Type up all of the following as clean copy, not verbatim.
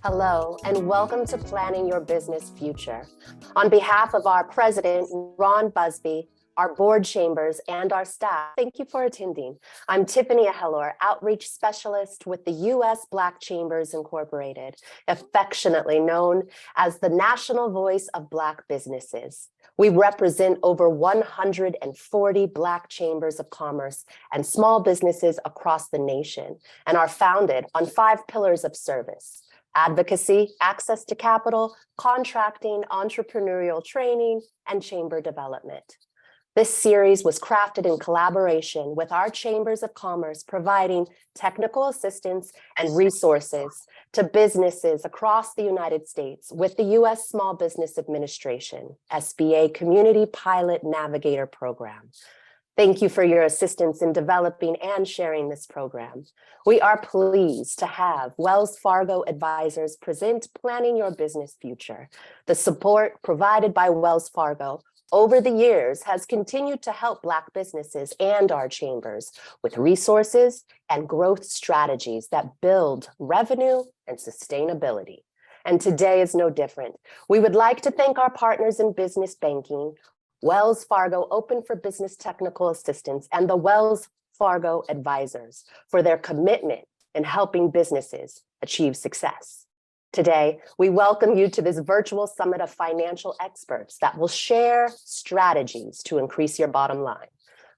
Hello, and welcome to Planning Your Business Future. On behalf of our president, Ron Busby, our board chambers, and our staff, thank you for attending. I'm Tiffany Ahelor, Outreach Specialist with the US Black Chambers Incorporated, affectionately known as the national voice of Black businesses. We represent over 140 Black chambers of commerce and small businesses across the nation, and are founded on 5 pillars of service: advocacy, access to capital, contracting, entrepreneurial training, and chamber development. This series was crafted in collaboration with our chambers of commerce, providing technical assistance and resources to businesses across the United States with the U.S. Small Business Administration, SBA Community Pilot Navigator Program. Thank you for your assistance in developing and sharing this program. We are pleased to have Wells Fargo advisors present Planning Your Business Future. The support provided by Wells Fargo over the years has continued to help Black businesses and our chambers with resources and growth strategies that build revenue and sustainability. And today is no different. We would like to thank our partners in business banking, Wells Fargo Open for Business Technical Assistance, and the Wells Fargo advisors for their commitment in helping businesses achieve success. Today, we welcome you to this virtual summit of financial experts that will share strategies to increase your bottom line.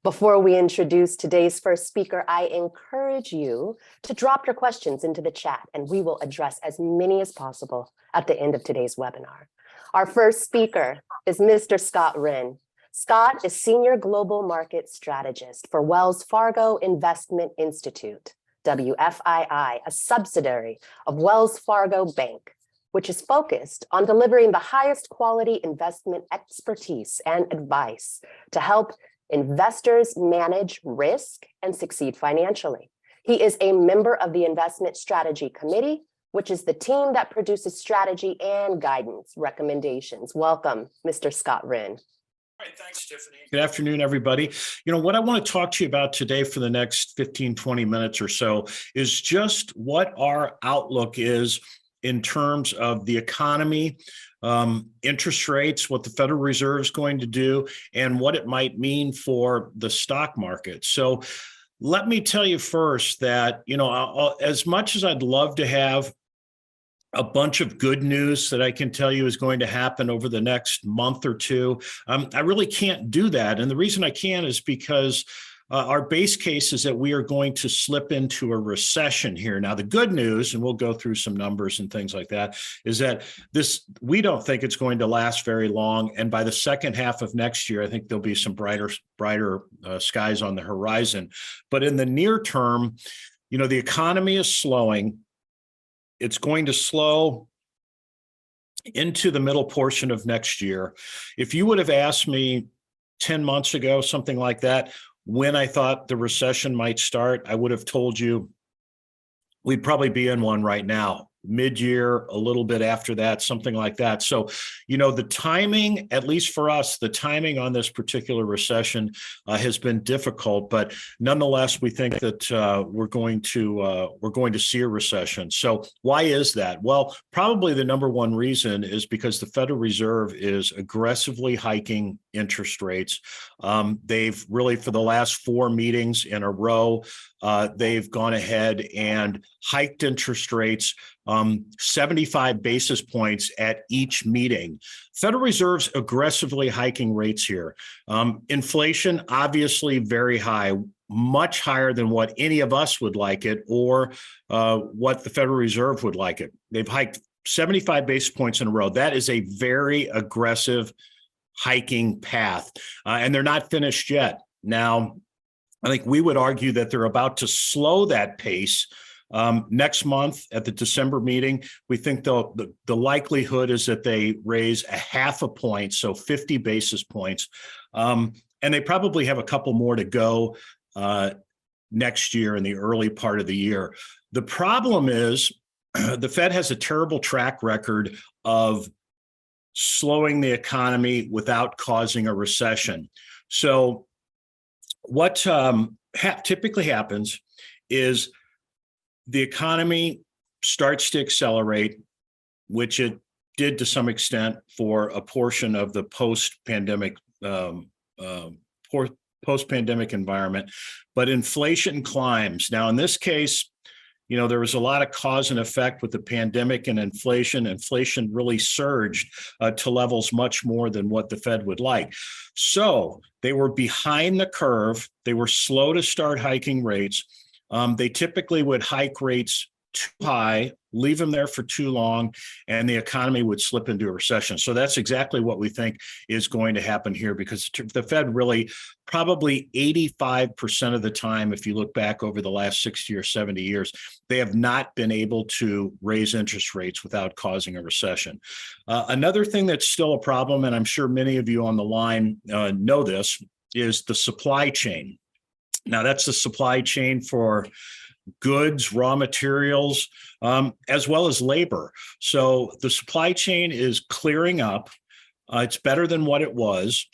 Before we introduce today's first speaker, I encourage you to drop your questions into the chat, and we will address as many as possible at the end of today's webinar. Our first speaker is Mr. Scott Wren. Scott is Senior Global Market Strategist for Wells Fargo Investment Institute, WFII, a subsidiary of Wells Fargo Bank, which is focused on delivering the highest quality investment expertise and advice to help investors manage risk and succeed financially. He is a member of the Investment Strategy Committee, which is the team that produces strategy and guidance recommendations. Welcome, Mr. Scott Wren. All right, thanks, Tiffany. Good afternoon, everybody. What I want to talk to you about today for the next 15, 20 minutes or so is just what our outlook is in terms of the economy, interest rates, what the Federal Reserve is going to do, and what it might mean for the stock market. So let me tell you first that, as much as I'd love to have a bunch of good news that I can tell you is going to happen over the next month or two, I really can't do that. And the reason I can't is because our base case is that we are going to slip into a recession here. Now, the good news, and we'll go through some numbers and things like that, is that we don't think it's going to last very long. And by the second half of next year, I think there'll be some brighter skies on the horizon. But in the near term, the economy is slowing. It's going to slow into the middle portion of next year. If you would have asked me 10 months ago, something like that, when I thought the recession might start, I would have told you we'd probably be in one right now, mid-year, a little bit after that, something like that. So, the timing, at least for us, the timing on this particular recession has been difficult, but nonetheless, we think that we're going to see a recession. So why is that? Well, probably the number one reason is because the Federal Reserve is aggressively hiking interest rates. They've really, for the last 4 meetings in a row, they've gone ahead and hiked interest rates 75 basis points at each meeting. Federal Reserve's aggressively hiking rates here. Inflation, obviously very high, much higher than what any of us would like it or what the Federal Reserve would like it. They've hiked 75 basis points in a row. That is a very aggressive hiking path, and they're not finished yet. Now, I think we would argue that they're about to slow that pace. Next month at the December meeting, we think the likelihood is that they raise a half a point, so 50 basis points. And they probably have a couple more to go next year in the early part of the year. The problem is the Fed has a terrible track record of slowing the economy without causing a recession. So what typically happens is the economy starts to accelerate. which it did to some extent for a portion of the post-pandemic environment, but inflation climbs. Now, in this case, there was a lot of cause and effect with the pandemic and inflation. Inflation really surged to levels much more than what the Fed would like. So they were behind the curve. They were slow to start hiking rates. They typically would hike rates too high, leave them there for too long, and the economy would slip into a recession. So that's exactly what we think is going to happen here, because the Fed really probably 85% of the time, if you look back over the last 60 or 70 years, they have not been able to raise interest rates without causing a recession. Another thing that's still a problem, and I'm sure many of you on the line know this, is the supply chain. Now, that's the supply chain for goods, raw materials, as well as labor. So the supply chain is clearing up. It's better than what it was.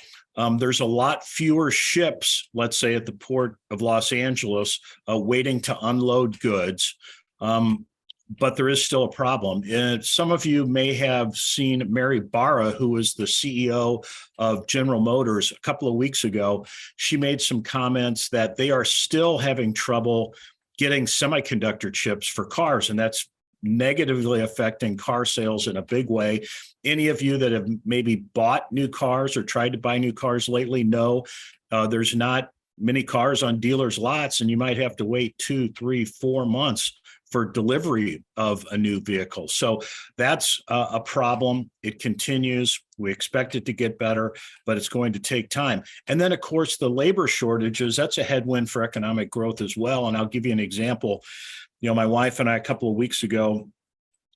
There's a lot fewer ships, let's say at the port of Los Angeles, waiting to unload goods. But there is still a problem. And some of you may have seen Mary Barra, who was the CEO of General Motors a couple of weeks ago. She made some comments that they are still having trouble getting semiconductor chips for cars, and that's negatively affecting car sales in a big way. Any of you that have maybe bought new cars or tried to buy new cars lately know there's not many cars on dealers' lots, and you might have to wait 2, 3, 4 months for delivery of a new vehicle. So that's a problem. It continues. We expect it to get better, but it's going to take time. And then, of course, the labor shortages, that's a headwind for economic growth as well. And I'll give you an example. My wife and I, a couple of weeks ago,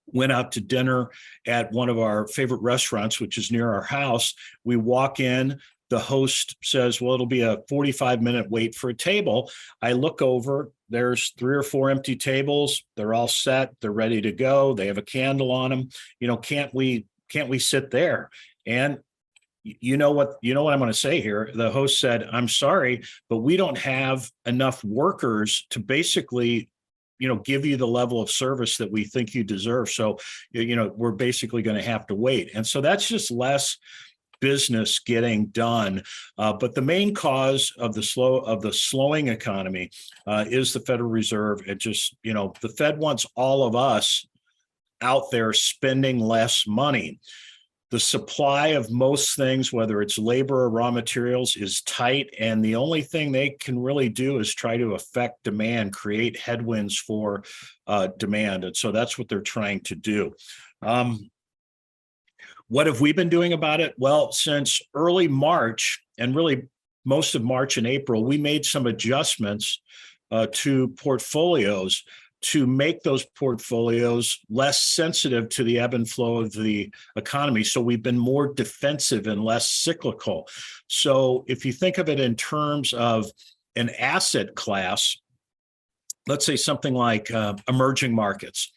went out to dinner at one of our favorite restaurants, which is near our house. We walk in. The host says, well, it'll be a 45-minute wait for a table. I look over, there's 3 or 4 empty tables. They're all set. They're ready to go. They have a candle on them. Can't we sit there? And you know what I'm going to say here. The host said, I'm sorry, but we don't have enough workers to basically give you the level of service that we think you deserve. So, we're basically going to have to wait. And so that's just less business getting done. But the main cause of the slowing economy is the Federal Reserve. It just, the Fed wants all of us out there spending less money. The supply of most things, whether it's labor or raw materials, is tight. And the only thing they can really do is try to affect demand, create headwinds for demand. And so that's what they're trying to do. What have we been doing about it? Well, since early March, and really most of March and April, we made some adjustments to portfolios to make those portfolios less sensitive to the ebb and flow of the economy. So we've been more defensive and less cyclical. So if you think of it in terms of an asset class, let's say something like emerging markets.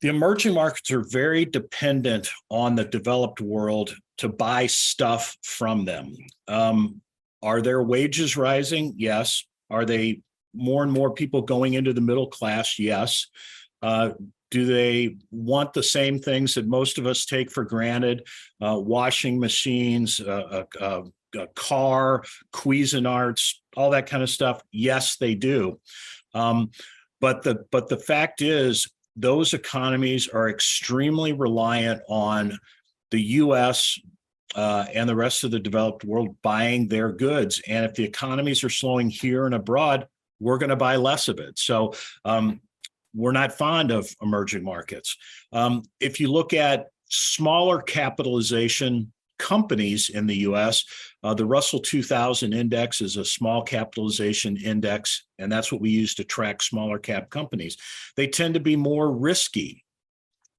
The emerging markets are very dependent on the developed world to buy stuff from them. Are their wages rising? Yes. Are they more and more people going into the middle class? Yes. Do they want the same things that most of us take for granted? Washing machines, a car, Cuisinarts, all that kind of stuff? Yes, they do. But the fact is, those economies are extremely reliant on the U.S. And the rest of the developed world buying their goods. And if the economies are slowing here and abroad, we're going to buy less of it. So we're not fond of emerging markets. If you look at smaller capitalization companies in the U.S., the Russell 2000 index is a small capitalization index, and that's what we use to track smaller cap companies. They tend to be more risky.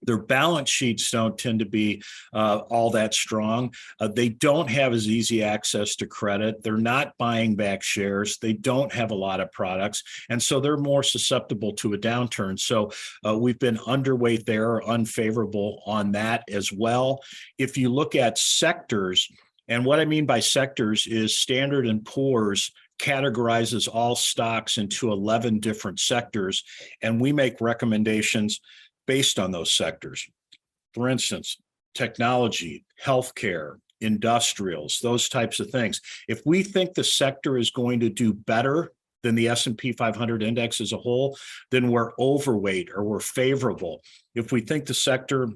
Their balance sheets don't tend to be all that strong. They don't have as easy access to credit. They're not buying back shares. They don't have a lot of products. And so they're more susceptible to a downturn. So we've been underweight there, or unfavorable on that as well. If you look at sectors, and what I mean by sectors is Standard & Poor's categorizes all stocks into 11 different sectors, and we make recommendations based on those sectors. For instance, technology, healthcare, industrials, those types of things. If we think the sector is going to do better than the S&P 500 index as a whole, then we're overweight or we're favorable. If we think the sector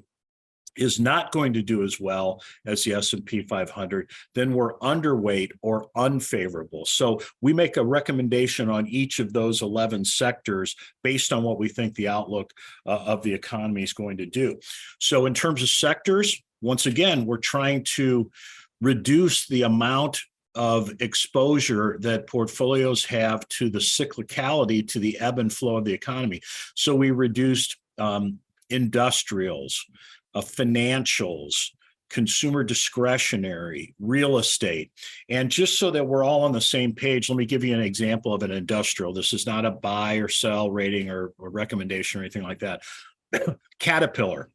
is not going to do as well as the S&P 500, then we're underweight or unfavorable. So we make a recommendation on each of those 11 sectors based on what we think the outlook of the economy is going to do. So in terms of sectors, once again, we're trying to reduce the amount of exposure that portfolios have to the cyclicality, to the ebb and flow of the economy. So we reduced industrials, financials, consumer discretionary, real estate. And just so that we're all on the same page, let me give you an example of an industrial. This is not a buy or sell rating or recommendation or anything like that. Caterpillar.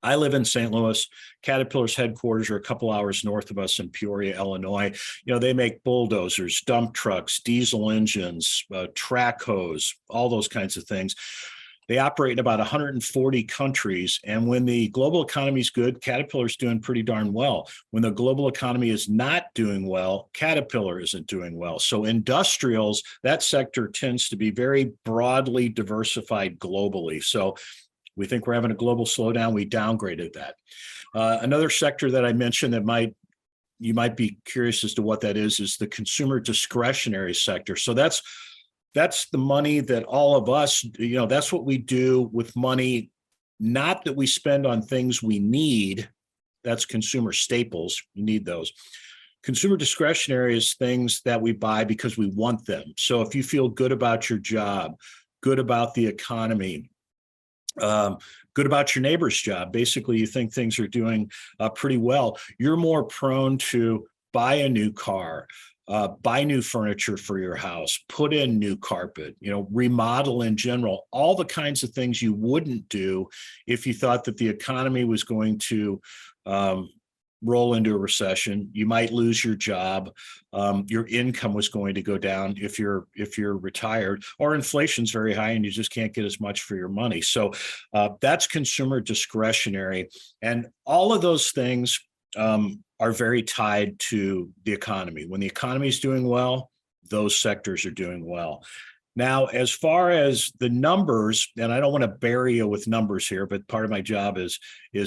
I live in St. Louis. Caterpillar's headquarters are a couple hours north of us in Peoria, Illinois. They make bulldozers, dump trucks, diesel engines, track hose, all those kinds of things. They operate in about 140 countries. And when the global economy is good, Caterpillar's doing pretty darn well. When the global economy is not doing well, Caterpillar isn't doing well. So industrials, that sector tends to be very broadly diversified globally. So we think we're having a global slowdown. We downgraded that. Another sector that I mentioned that you might be curious as to what that is the consumer discretionary sector. So that's the money that all of us, that's what we do with money, not that we spend on things we need. That's consumer staples. You need those. Consumer discretionary is things that we buy because we want them. So if you feel good about your job, good about the economy, good about your neighbor's job, basically you think things are doing pretty well, you're more prone to buy a new car, buy new furniture for your house, put in new carpet, remodel in general, all the kinds of things you wouldn't do if you thought that the economy was going to roll into a recession. You might lose your job. Your income was going to go down if you're retired, or inflation's very high and you just can't get as much for your money. So that's consumer discretionary. And all of those things are very tied to the economy. When the economy is doing well, those sectors are doing well. Now, as far as the numbers, and I don't want to bury you with numbers here, but part of my job is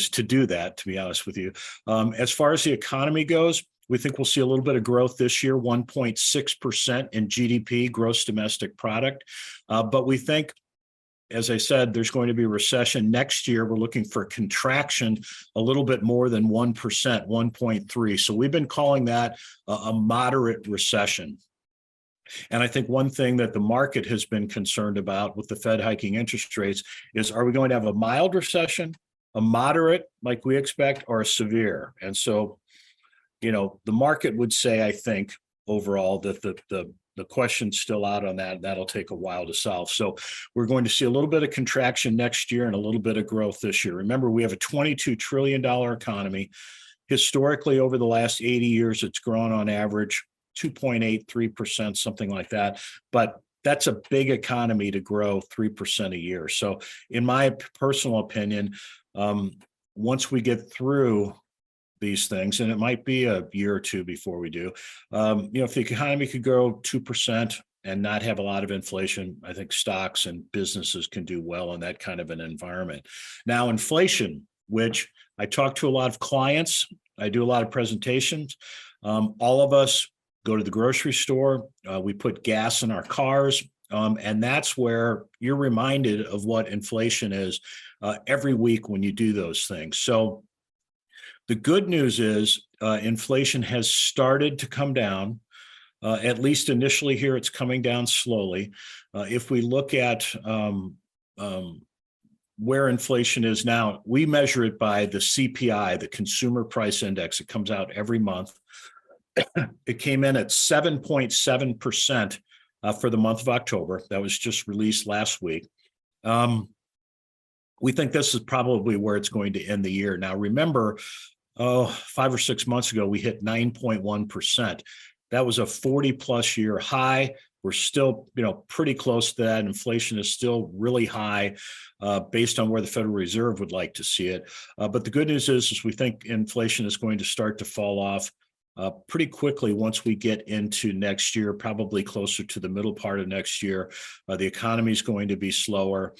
to do that, to be honest with you. As far as the economy goes, we think we'll see a little bit of growth this year, 1.6% in GDP, gross domestic product. But we think, as I said, there's going to be a recession next year. We're looking for a contraction a little bit more than 1%, 1.3. So we've been calling that a moderate recession. And I think one thing that the market has been concerned about with the Fed hiking interest rates is, are we going to have a mild recession, a moderate like we expect, or a severe? And so, the market would say, I think, overall, that the question's still out on that. That'll take a while to solve. So we're going to see a little bit of contraction next year and a little bit of growth this year. Remember, we have a $22 trillion economy. Historically, over the last 80 years, it's grown on average 2.83%, something like that. But that's a big economy to grow 3% a year. So in my personal opinion, once we get through these things, and it might be a year or two before we do, if the economy could grow 2% and not have a lot of inflation, I think stocks and businesses can do well in that kind of an environment. Now, inflation, which I talk to a lot of clients, I do a lot of presentations. All of us go to the grocery store, we put gas in our cars, and that's where you're reminded of what inflation is every week when you do those things. So the good news is inflation has started to come down. At least initially here, it's coming down slowly. If we look at where inflation is now, we measure it by the CPI, the Consumer Price Index. It comes out every month. It came in at 7.7% for the month of October. That was just released last week. We think this is probably where it's going to end the year. Now, remember, 5 or 6 months ago, we hit 9.1%. That was a 40-plus year high. We're still, pretty close to that. Inflation is still really high based on where the Federal Reserve would like to see it. But the good news is we think inflation is going to start to fall off pretty quickly once we get into next year, probably closer to the middle part of next year. The economy is going to be slower.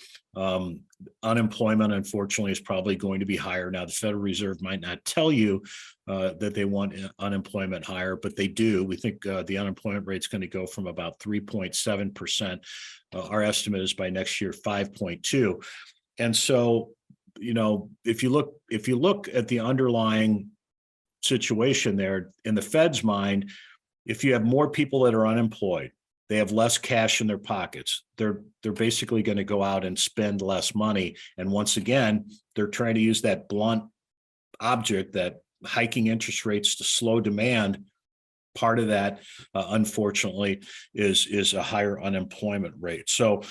Unemployment, unfortunately, is probably going to be higher. Now, the Federal Reserve might not tell you that they want unemployment higher, but they do. We think the unemployment rate is going to go from about 3.7%. Our estimate is by next year, 5.2%. And so, if you look at the underlying situation there in the Fed's mind, if you have more people that are unemployed, they have less cash in their pockets. They're basically going to go out and spend less money. And once again, they're trying to use that blunt object, that hiking interest rates, to slow demand. Part of that, unfortunately, is a higher unemployment rate. So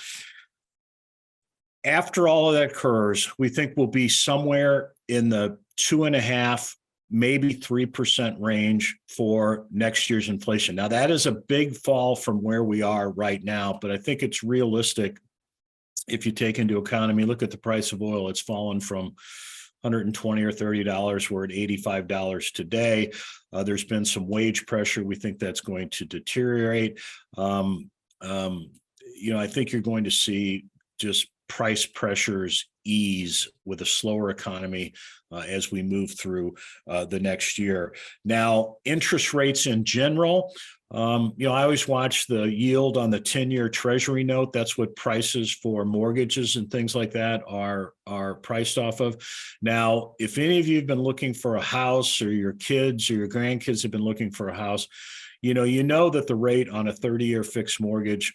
after all of that occurs, we think we'll be somewhere in the 2.5%, maybe 3% range for next year's inflation. Now, that is a big fall from where we are right now, but I think it's realistic if you take into account. I mean, look at the price of oil. It's fallen from $120 or $30. We're at $85 today. There's been some wage pressure. We think that's going to deteriorate. I think you're going to see just price pressures ease with a slower economy as we move through the next year. Now, interest rates in general, I always watch the yield on the 10-year Treasury note. That's what prices for mortgages and things like that are priced off of. Now, if any of you have been looking for a house, or your kids or your grandkids have been looking for a house, you know that the rate on a 30-year fixed mortgage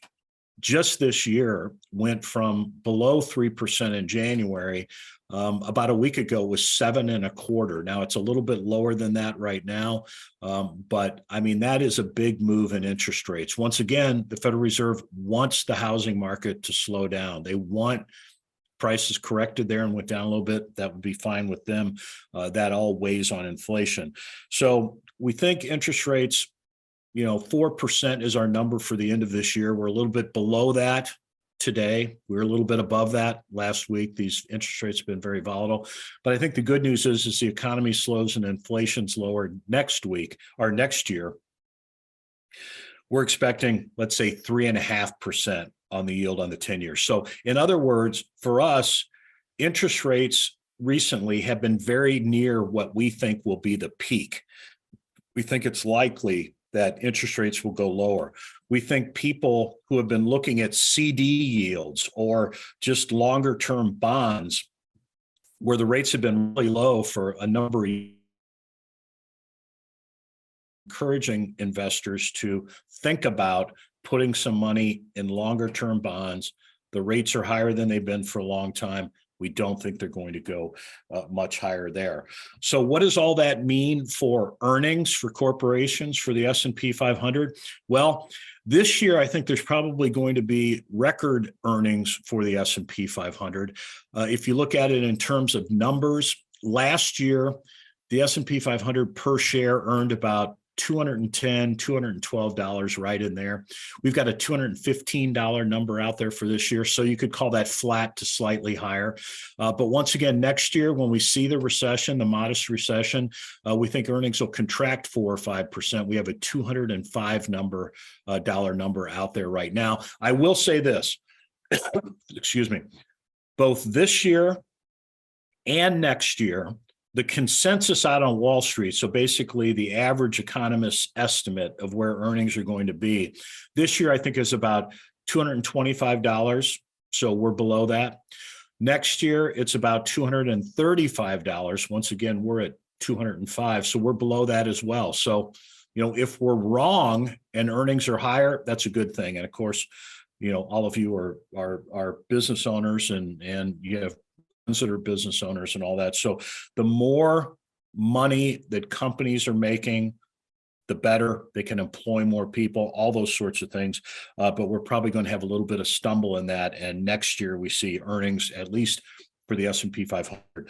just this year went from below 3% in January. About a week ago was 7.25%. Now it's a little bit lower than that right now. But I mean, that is a big move in interest rates. Once again, the Federal Reserve wants the housing market to slow down. They want prices corrected there and went down a little bit. That would be fine with them. That all weighs on inflation. So we think interest rates, 4% is our number for the end of this year. We're a little bit below that today. We're a little bit above that last week. These interest rates have been very volatile. But I think the good news is the economy slows and inflation's lower next week or next year. We're expecting, let's say, 3.5% on the yield on the 10-year. So in other words, for us, interest rates recently have been very near what we think will be the peak. We think it's likely that interest rates will go lower. We think people who have been looking at CD yields or just longer term bonds where the rates have been really low for a number of years, encouraging investors to think about putting some money in longer term bonds. The rates are higher than they've been for a long time. We don't think they're going to go much higher there. So what does all that mean for earnings for corporations for the S&P 500? Well, this year, I think there's probably going to be record earnings for the S&P 500. If you look at it in terms of numbers, last year, the S&P 500 per share earned about $210, $212 right in there. We've got a $215 number out there for this year. So you could call that flat to slightly higher. But once again, next year, when we see the recession, the modest recession, we think earnings will contract 4 or 5%. We have a $205 dollar number out there right now. I will say this, excuse me, both this year and next year, the consensus out on Wall Street, so basically the average economist's estimate of where earnings are going to be, this year I think is about $225, so we're below that. Next year, it's about $235. Once again, we're at 205, so we're below that as well. So, if we're wrong and earnings are higher, that's a good thing. And of course, all of you are business owners and you have consider business owners and all that. So the more money that companies are making, the better. They can employ more people, all those sorts of things. But we're probably going to have a little bit of stumble in that. And next year we see earnings, at least for the S&P 500.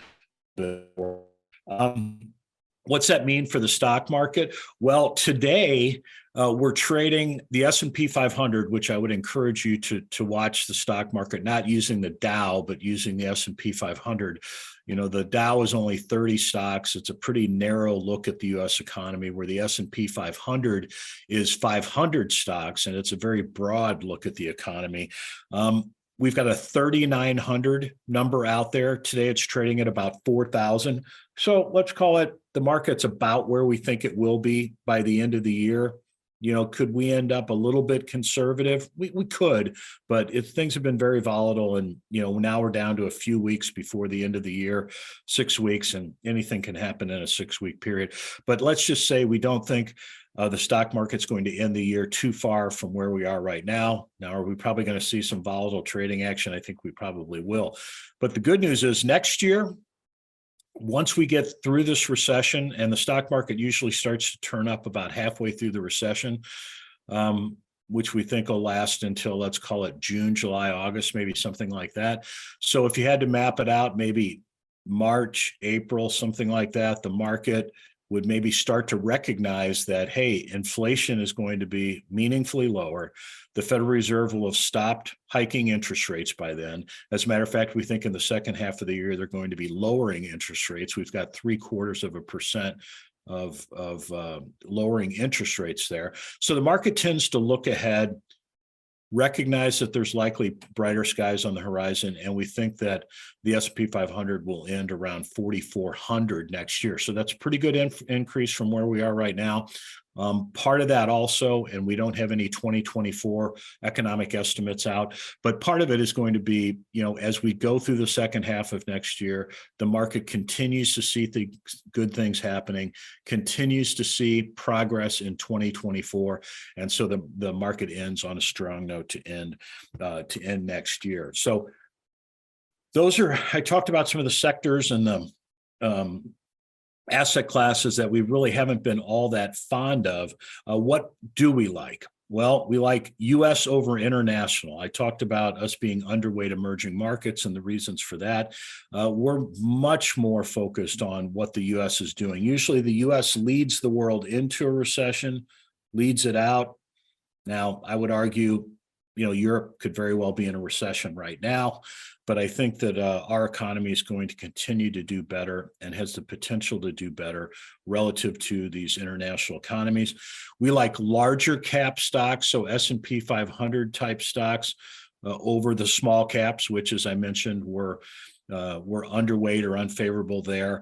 What's that mean for the stock market? Well, today we're trading the S&P 500, which I would encourage you to watch the stock market, not using the Dow, but using the S&P 500. You know, the Dow is only 30 stocks. It's a pretty narrow look at the U.S. economy, where the S&P 500 is 500 stocks, and it's a very broad look at the economy. We've got a 3,900 number out there. Today it's trading at about 4,000. So let's call it the market's about where we think it will be by the end of the year. You know, could we end up a little bit conservative? We could, but things have been very volatile, and you know, now we're down to a few weeks before the end of the year, 6 weeks, and anything can happen in a 6-week period. But let's just say we don't think the stock market's going to end the year too far from where we are right now. Now, are we probably going to see some volatile trading action? I think we probably will. But the good news is next year, once we get through this recession, and the stock market usually starts to turn up about halfway through the recession, which we think will last until, let's call it June, July, August, maybe something like that. So if you had to map it out, maybe March, April, something like that, the market would maybe start to recognize that, hey, inflation is going to be meaningfully lower. The Federal Reserve will have stopped hiking interest rates by then. As a matter of fact, we think in the second half of the year, they're going to be lowering interest rates. We've got 0.75% of lowering interest rates there. So the market tends to look ahead, recognize that there's likely brighter skies on the horizon, and we think that the S&P 500 will end around 4,400 next year. So that's a pretty good increase from where we are right now. Part of that also, and we don't have any 2024 economic estimates out, but part of it is going to be, you know, as we go through the second half of next year, the market continues to see good things happening, continues to see progress in 2024. And so the market ends on a strong note to end next year. So I talked about some of the sectors and the asset classes that we really haven't been all that fond of. What do we like? Well, we like U.S. over international. I talked about us being underweight emerging markets and the reasons for that. We're much more focused on what the U.S. is doing. Usually the U.S. leads the world into a recession, leads it out. Now, I would argue, you know, Europe could very well be in a recession right now, but I think that our economy is going to continue to do better and has the potential to do better relative to these international economies. We like larger cap stocks, so S&P 500 type stocks over the small caps, which, as I mentioned, were underweight or unfavorable there.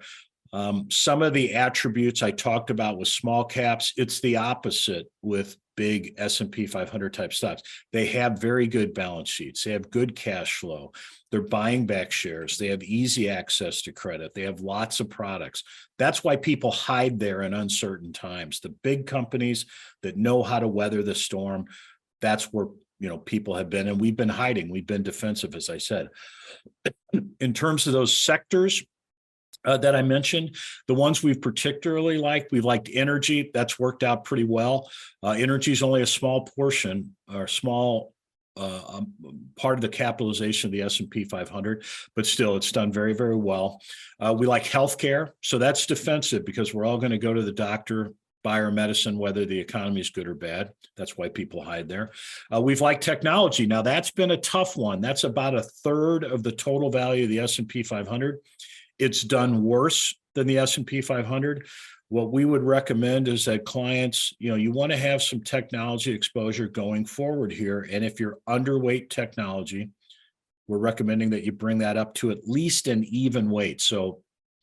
Some of the attributes I talked about with small caps, it's the opposite with big S&P 500 type stocks. They have very good balance sheets. They have good cash flow. They're buying back shares. They have easy access to credit. They have lots of products. That's why people hide there in uncertain times. The big companies that know how to weather the storm, that's where, you know, people have been, and we've been hiding. We've been defensive, as I said. In terms of those sectors that I mentioned, the ones we've particularly liked, we've liked energy. That's worked out pretty well. Energy is only a small portion or small part of the capitalization of the S&P 500, but still it's done very, very well. We like healthcare. So that's defensive because we're all going to go to the doctor, buy our medicine, whether the economy is good or bad. That's why people hide there. We've liked technology. Now that's been a tough one. That's about a third of the total value of the S&P 500. It's done worse than the S&P 500. What we would recommend is that clients, you know, you want to have some technology exposure going forward here. And if you're underweight technology, we're recommending that you bring that up to at least an even weight. So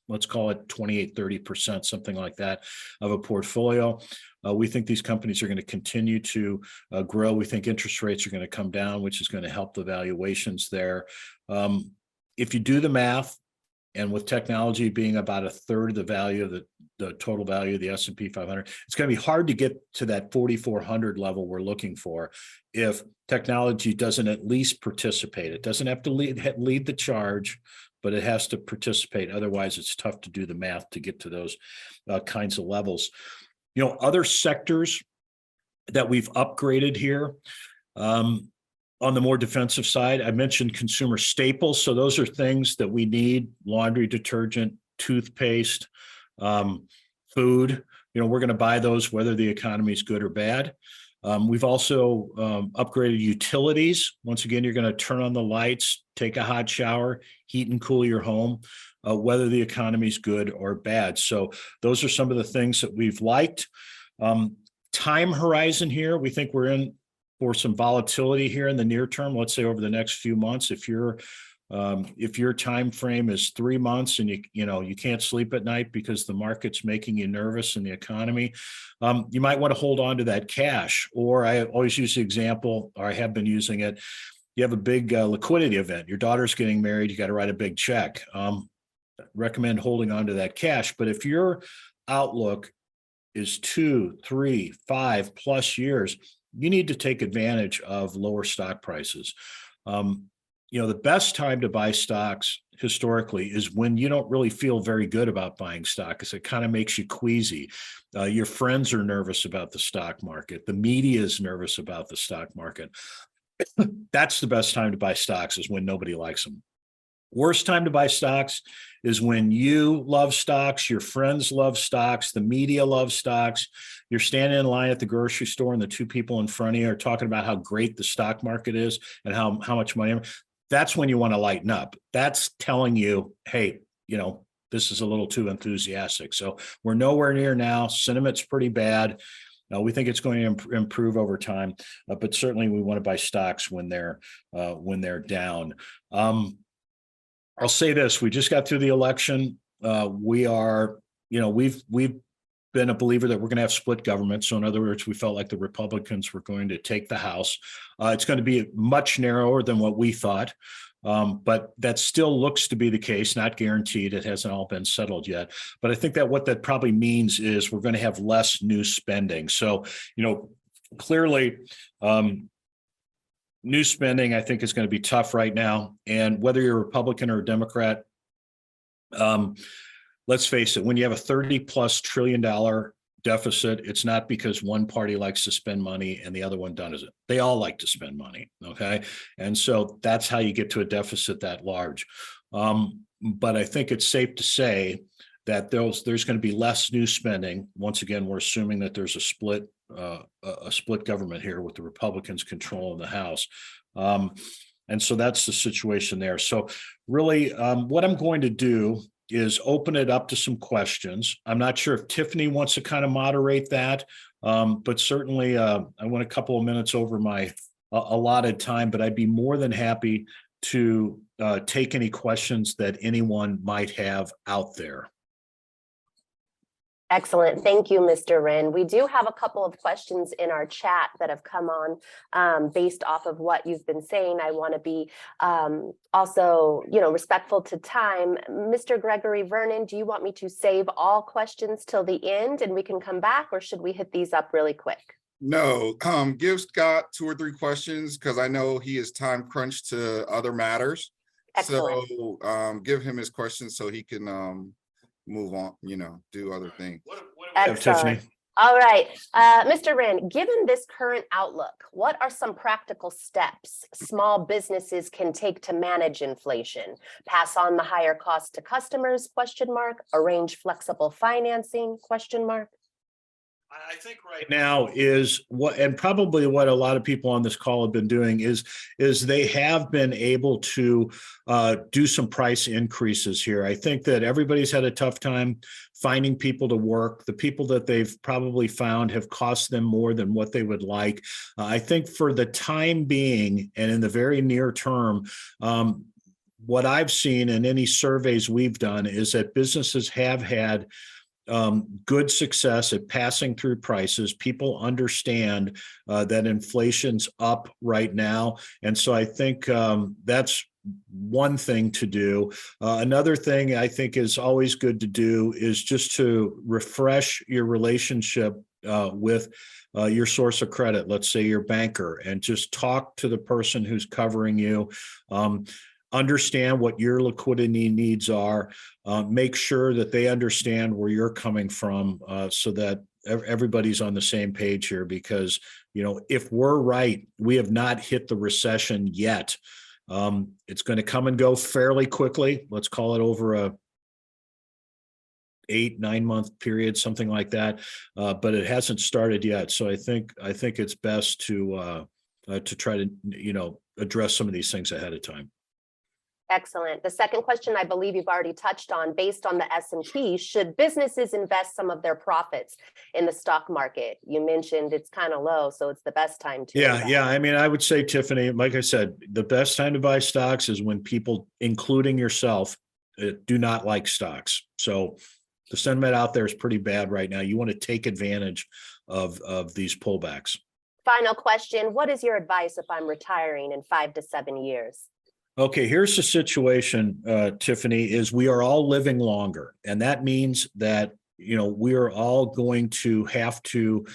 let's call it 28, 30%, something like that of a portfolio. We think these companies are going to continue to grow. We think interest rates are going to come down, which is going to help the valuations there. If you do the math, and with technology being about a third of the value of the total value of the S&P 500, it's going to be hard to get to that 4,400 level we're looking for if technology doesn't at least participate. It doesn't have to lead the charge, but it has to participate. Otherwise, it's tough to do the math to get to those kinds of levels. You know, other sectors that we've upgraded here, on the more defensive side, I mentioned consumer staples. So those are things that we need: laundry detergent, toothpaste, food. We're going to buy those whether the economy is good or bad. We've also upgraded utilities. Once again, you're going to turn on the lights, take a hot shower, heat and cool your home, whether the economy is good or bad. So those are some of the things that we've liked. Time horizon here, we think we're in for some volatility here in the near term. Let's say over the next few months. If your time frame is 3 months and you can't sleep at night because the market's making you nervous in the economy, you might want to hold on to that cash. Or I always use the example, or I have been using it. You have a big liquidity event. Your daughter's getting married. You got to write a big check. Recommend holding on to that cash. But if your outlook is 2, 3, 5+ years, you need to take advantage of lower stock prices. The best time to buy stocks historically is when you don't really feel very good about buying stock, because it kind of makes you queasy. Your friends are nervous about the stock market. The media is nervous about the stock market. That's the best time to buy stocks, is when nobody likes them. Worst time to buy stocks is when you love stocks, your friends love stocks, the media loves stocks. You're standing in line at the grocery store and the two people in front of you are talking about how great the stock market is and how much money. That's when you want to lighten up. That's telling you, hey, this is a little too enthusiastic. So we're nowhere near now. Sentiment's pretty bad. We think it's going to improve over time, but certainly we want to buy stocks when they're down. I'll say this: we just got through the election. We've been a believer that we're going to have split government. So in other words, we felt like the Republicans were going to take the House. It's going to be much narrower than what we thought, but that still looks to be the case. Not guaranteed; it hasn't all been settled yet. But I think that what that probably means is we're going to have less new spending. So clearly. New spending, I think, is going to be tough right now. And whether you're a Republican or a Democrat, let's face it, when you have a $30+ trillion deficit, it's not because one party likes to spend money and the other one doesn't. They all like to spend money. Okay. And so that's how you get to a deficit that large. But I think it's safe to say that there's going to be less new spending. Once again, we're assuming that there's a split government here with the Republicans controlling the House. And so that's the situation there. So really, what I'm going to do is open it up to some questions. I'm not sure if Tiffany wants to kind of moderate that, but certainly I went a couple of minutes over my allotted time, but I'd be more than happy to take any questions that anyone might have out there. Excellent. Thank you, Mr. Wren. We do have a couple of questions in our chat that have come on based off of what you've been saying. I want to be also, respectful to time. Mr. Gregory Vernon, do you want me to save all questions till the end and we can come back, or should we hit these up really quick? No, give Scott 2 or 3 questions, because I know he is time crunched to other matters. Excellent. So give him his questions so he can move on, do other things. What do we have, Tiffany? All right. Mr. Wren, given this current outlook, what are some practical steps small businesses can take to manage inflation? Pass on the higher cost to customers, ? Arrange flexible financing, ? I think right now is and probably what a lot of people on this call have been doing is they have been able to do some price increases here. I think that everybody's had a tough time finding people to work. The people that they've probably found have cost them more than what they would like. I think for the time being and in the very near term, what I've seen in any surveys we've done is that businesses have had good success at passing through prices. People understand that inflation's up right now. And so I think that's one thing to do. Another thing I think is always good to do is just to refresh your relationship with your source of credit, let's say your banker, and just talk to the person who's covering you. Understand what your liquidity needs are, make sure that they understand where you're coming from so that everybody's on the same page here, because, if we're right, we have not hit the recession yet. It's going to come and go fairly quickly. Let's call it over 8-9 month period, something like that. But it hasn't started yet. So I think it's best to try to, address some of these things ahead of time. Excellent. The second question, I believe you've already touched on, based on the S&P, should businesses invest some of their profits in the stock market? You mentioned it's kind of low, so it's the best time to invest. Yeah. I mean, I would say, Tiffany, like I said, the best time to buy stocks is when people, including yourself, do not like stocks. So the sentiment out there is pretty bad right now. You want to take advantage of these pullbacks. Final question. What is your advice if I'm retiring in 5 to 7 years? Okay, here's the situation, Tiffany, is we are all living longer. And that means that, we are all going to have to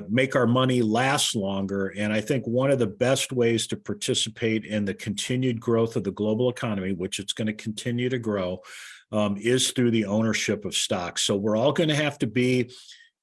make our money last longer. And I think one of the best ways to participate in the continued growth of the global economy, which it's going to continue to grow, is through the ownership of stocks. So we're all going to have to be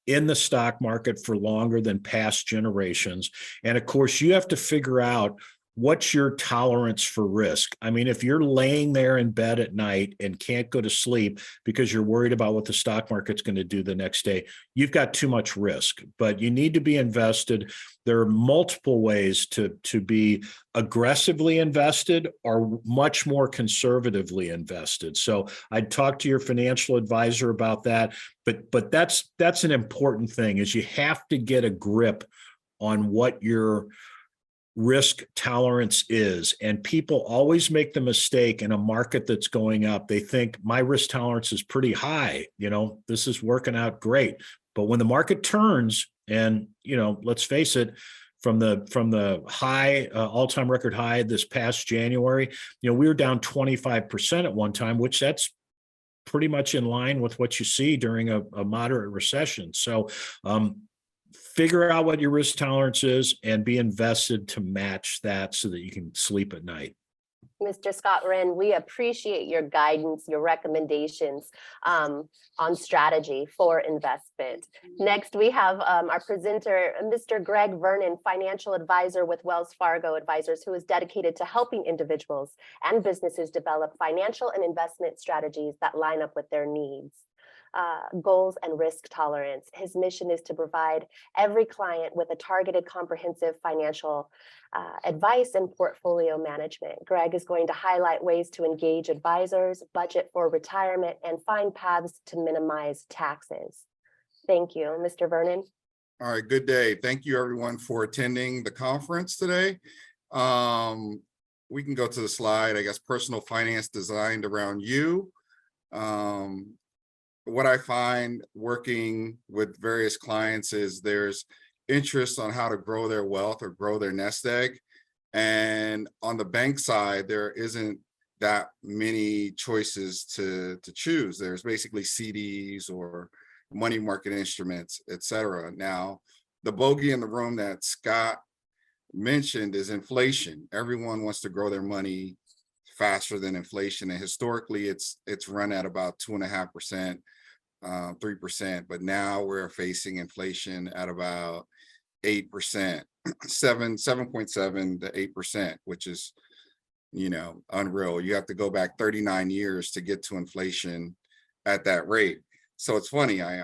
in the stock market for longer than past generations. And of course, you have to figure out what's your tolerance for risk. I mean, if you're laying there in bed at night and can't go to sleep because you're worried about what the stock market's going to do the next day, you've got too much risk. But you need to be invested. There are multiple ways to be aggressively invested or much more conservatively invested. So I'd talk to your financial advisor about that. But that's an important thing, is you have to get a grip on what your risk tolerance is. And people always make the mistake in a market that's going up. They think my risk tolerance is pretty high. This is working out great. But when the market turns, and, let's face it, from the high, all-time record high this past January, we were down 25% at one time, which that's pretty much in line with what you see during a moderate recession. So, figure out what your risk tolerance is and be invested to match that so that you can sleep at night. Mr. Scott Wren, we appreciate your guidance, your recommendations on strategy for investment. Next, we have our presenter, Mr. Greg Vernon, financial advisor with Wells Fargo Advisors, who is dedicated to helping individuals and businesses develop financial and investment strategies that line up with their needs, goals, and risk tolerance. His mission is to provide every client with a targeted, comprehensive financial advice and portfolio management. Greg is going to highlight ways to engage advisors, budget for retirement, and find paths to minimize taxes. Thank you, Mr. Vernon. All right, good day. Thank you everyone for attending the conference today. We can go to the slide, I guess, personal finance designed around you. What I find working with various clients is there's interest on how to grow their wealth or grow their nest egg. And on the bank side, there isn't that many choices to choose. There's basically CDs or money market instruments, et cetera. Now, the bogey in the room that Scott mentioned is inflation. Everyone wants to grow their money faster than inflation. And historically, it's run at about 2.5%. 3%, but now we're facing inflation at about 8%, 7.7 to 8%, which is, unreal. You have to go back 39 years to get to inflation at that rate. So it's funny. I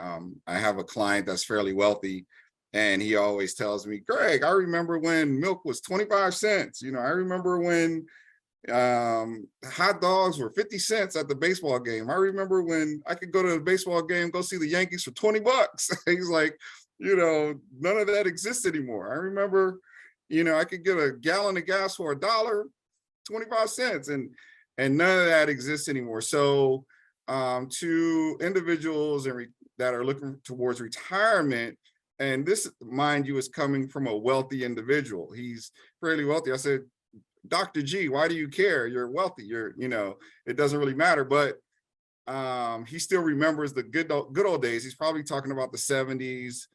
have a client that's fairly wealthy, and he always tells me, Greg, I remember when milk was 25 cents. I remember when hot dogs were 50 cents at the baseball game. I remember when I could go to the baseball game, go see the Yankees for 20 bucks. He's like, none of that exists anymore. I remember, I could get a gallon of gas for $1.25, and none of that exists anymore. So to individuals that are looking towards retirement, and this, mind you, is coming from a wealthy individual. He's fairly wealthy. I said, Dr. G, why do you care? You're wealthy. It doesn't really matter. But he still remembers the good old days. He's probably talking about the 70s,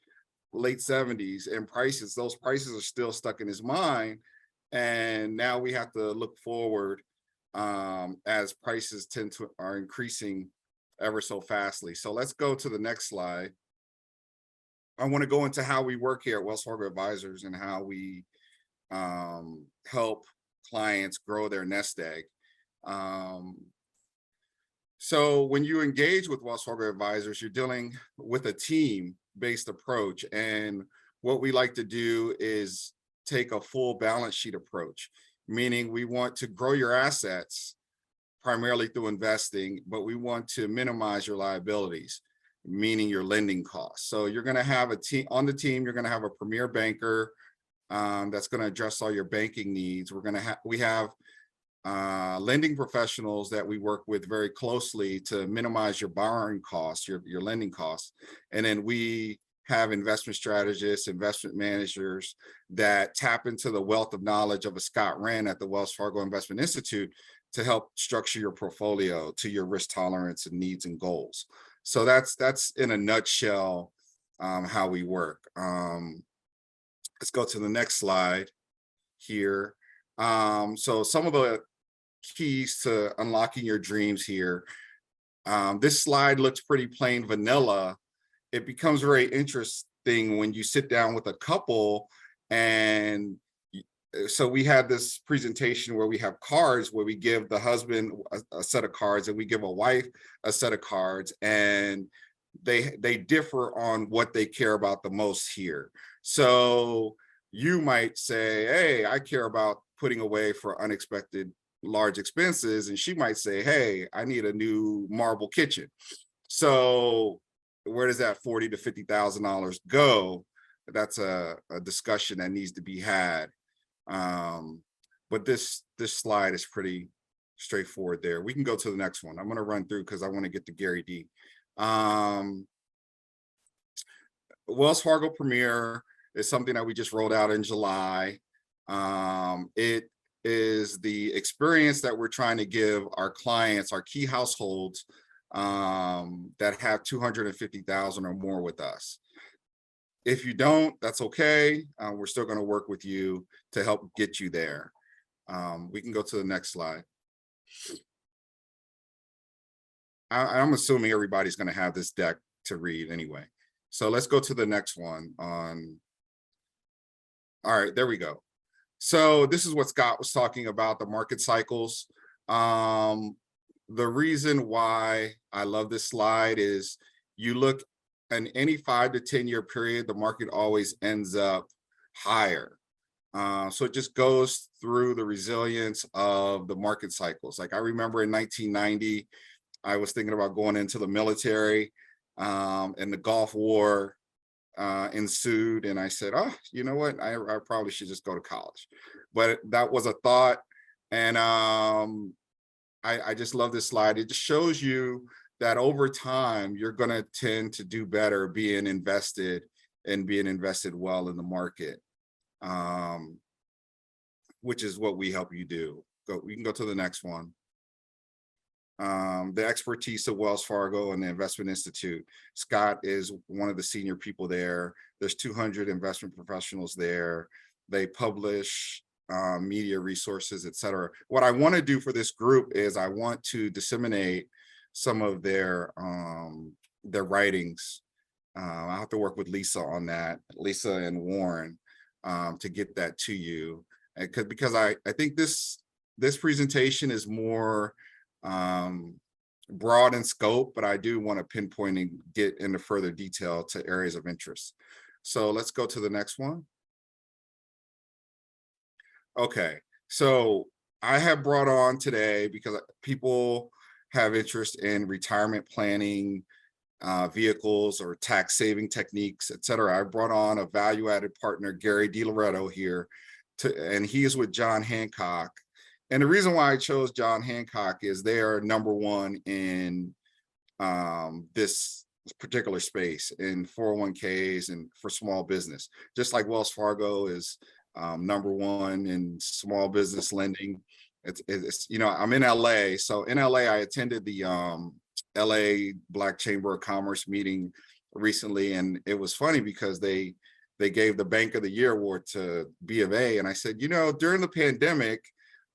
late 70s, and prices. Those prices are still stuck in his mind. And now we have to look forward as prices are increasing ever so fastly. So let's go to the next slide. I want to go into how we work here at Wells Fargo Advisors and how we help clients grow their nest egg. So when you engage with Wells Fargo advisors, you're dealing with a team-based approach. And what we like to do is take a full balance sheet approach, meaning we want to grow your assets primarily through investing, but we want to minimize your liabilities, meaning your lending costs. So you're going to have a team on the team. You're going to have a premier banker that's going to address all your banking needs. We have lending professionals that we work with very closely to minimize your borrowing costs, your lending costs. And then we have investment strategists, investment managers that tap into the wealth of knowledge of a Scott Wren at the Wells Fargo Investment Institute to help structure your portfolio to your risk tolerance and needs and goals. So that's in a nutshell how we work. Let's go to the next slide here. So some of the keys to unlocking your dreams here. This slide looks pretty plain vanilla. It becomes very interesting when you sit down with a couple. And so we had this presentation where we have cards where we give the husband a set of cards and we give a wife a set of cards, and they differ on what they care about the most here. So you might say, hey, I care about putting away for unexpected large expenses. And she might say, hey, I need a new marble kitchen. So where does that $40,000 to $50,000 go? That's a discussion that needs to be had. But this slide is pretty straightforward there. We can go to the next one. I'm going to run through because I want to get to Gary D. Wells Fargo Premier is something that we just rolled out in July. It is the experience that we're trying to give our clients, our key households that have 250,000 or more with us. If you don't, that's okay. We're still going to work with you to help get you there. We can go to the next slide. I'm assuming everybody's going to have this deck to read anyway. So let's go to the next one on. All right, there we go. So this is what Scott was talking about, the market cycles. The reason why I love this slide is you look in any 5 to 10 year period, the market always ends up higher. So it just goes through the resilience of the market cycles. Like I remember in 1990, I was thinking about going into the military and the Gulf War ensued. And I said, oh, you know what? I probably should just go to college. But that was a thought. And I just love this slide. It just shows you that over time, you're going to tend to do better being invested well in the market, which is what we help you do. We can go to the next one. The expertise of Wells Fargo and the Investment Institute. Scott is one of the senior people there. There's 200 investment professionals there. They publish media resources, et cetera. What I want to do for this group is I want to disseminate some of their writings. I have to work with Lisa on that, Lisa and Warren, to get that to you. Because I think this presentation is more broad in scope, but I do want to pinpoint and get into further detail to areas of interest. So let's go to the next one. Okay, so I have brought on today because people have interest in retirement planning, vehicles or tax saving techniques, et cetera. I brought on a value-added partner, Gary DiLoretto here, and he is with John Hancock. And the reason why I chose John Hancock is they are #1 in this particular space in 401ks and for small business, just like Wells Fargo is #1 in small business lending. It's you know, I'm in LA. So in LA, I attended the LA Black Chamber of Commerce meeting recently. And it was funny because they gave the Bank of the Year award to B of A. And I said, you know, during the pandemic,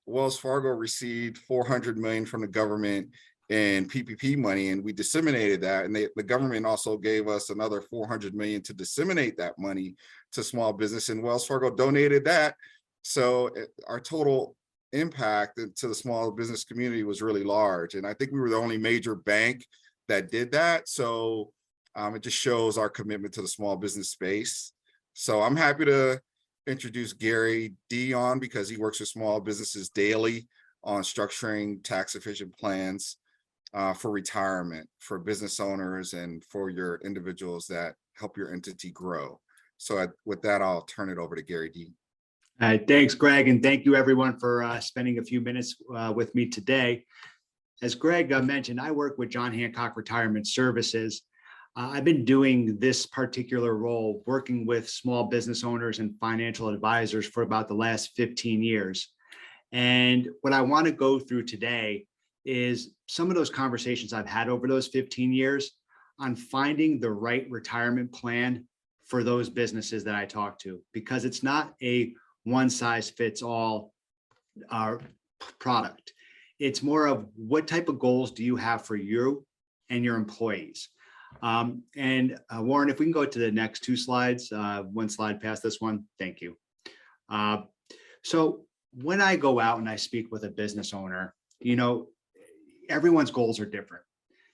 Wells Fargo received $400 million from the government in PPP money, and we disseminated that. And the government also gave us another $400 million to disseminate that money to small business, and Wells Fargo donated that. So our total impact to the small business community was really large. And I think we were the only major bank that did that. So it just shows our commitment to the small business space. So I'm happy to introduce Gary D on, because he works with small businesses daily on structuring tax efficient plans for retirement, for business owners, and for your individuals that help your entity grow. So with that, I'll turn it over to Gary D. All right, thanks, Greg, and thank you everyone for spending a few minutes with me today. As Greg mentioned, I work with John Hancock Retirement Services. I've been doing this particular role, working with small business owners and financial advisors for about the last 15 years. And what I want to go through today is some of those conversations I've had over those 15 years on finding the right retirement plan for those businesses that I talk to, because it's not a one size fits all product. It's more of what type of goals do you have for you and your employees. Warren, if we can go to the next two slides, one slide past this one, thank you. So when I go out and I speak with a business owner, everyone's goals are different.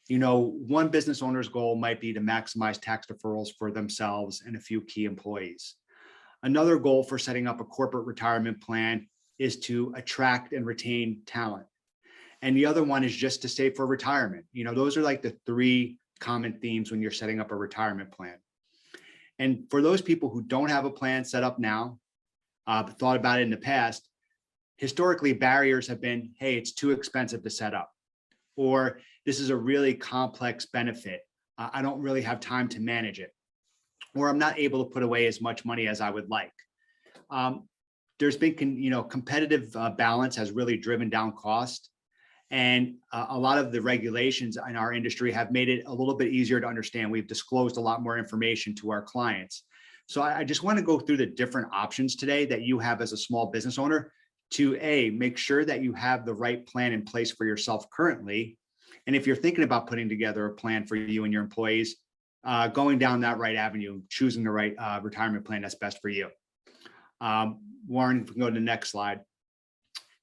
One business owner's goal might be to maximize tax deferrals for themselves and a few key employees. Another goal for setting up a corporate retirement plan is to attract and retain talent. And the other one is just to save for retirement. Those are like the three common themes when you're setting up a retirement plan. And for those people who don't have a plan set up now, thought about it in the past, historically barriers have been, hey, it's too expensive to set up, or this is a really complex benefit. I don't really have time to manage it, or I'm not able to put away as much money as I would like. There's been, competitive balance has really driven down cost. And a lot of the regulations in our industry have made it a little bit easier to understand. We've disclosed a lot more information to our clients. So I just want to go through the different options today that you have as a small business owner to make sure that you have the right plan in place for yourself currently. And if you're thinking about putting together a plan for you and your employees, going down that right avenue, choosing the right retirement plan that's best for you. Warren, if we can go to the next slide.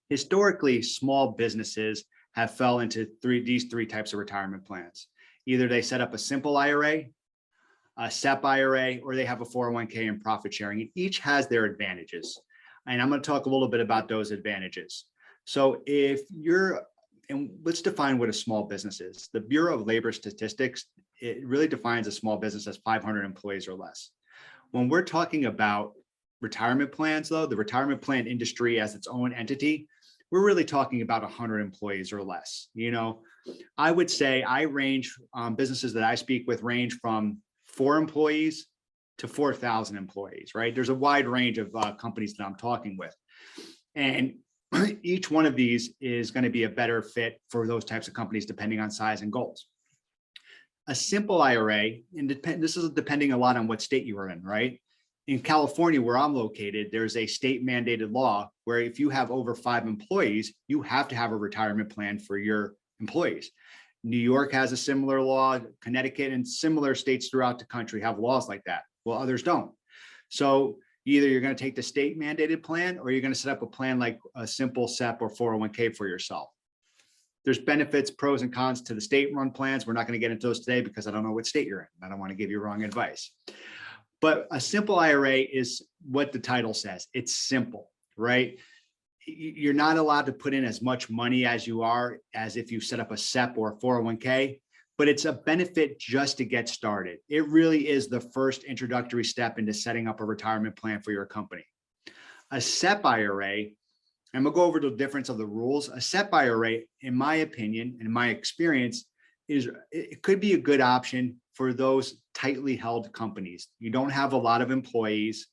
Historically, small businesses have fell into these three types of retirement plans. Either they set up a simple IRA, a SEP IRA, or they have a 401k and profit sharing. And each has their advantages. And I'm going to talk a little bit about those advantages. So and let's define what a small business is. The Bureau of Labor Statistics, it really defines a small business as 500 employees or less. When we're talking about retirement plans, though, the retirement plan industry as its own entity, we're really talking about 100 employees or less. I would say businesses that I speak with range from 4 employees to 4,000 employees, right? There's a wide range of companies that I'm talking with. And each one of these is going to be a better fit for those types of companies, depending on size and goals. A simple IRA, and this is depending a lot on what state you are in, right? In California, where I'm located, there's a state mandated law where if you have over 5 employees, you have to have a retirement plan for your employees. New York has a similar law, Connecticut and similar states throughout the country have laws like that. Well, others don't. So either you're going to take the state mandated plan or you're going to set up a plan like a simple SEP or 401k for yourself. There's benefits, pros and cons to the state run plans. We're not going to get into those today because I don't know what state you're in. I don't want to give you wrong advice. But a simple IRA is what the title says. It's simple, right? You're not allowed to put in as much money as you are as if you set up a SEP or a 401k, but it's a benefit just to get started. It really is the first introductory step into setting up a retirement plan for your company. A SEP IRA, and we'll go over the difference of the rules. A SEP IRA, in my opinion and in my experience, it could be a good option for those tightly held companies. You don't have a lot of employees.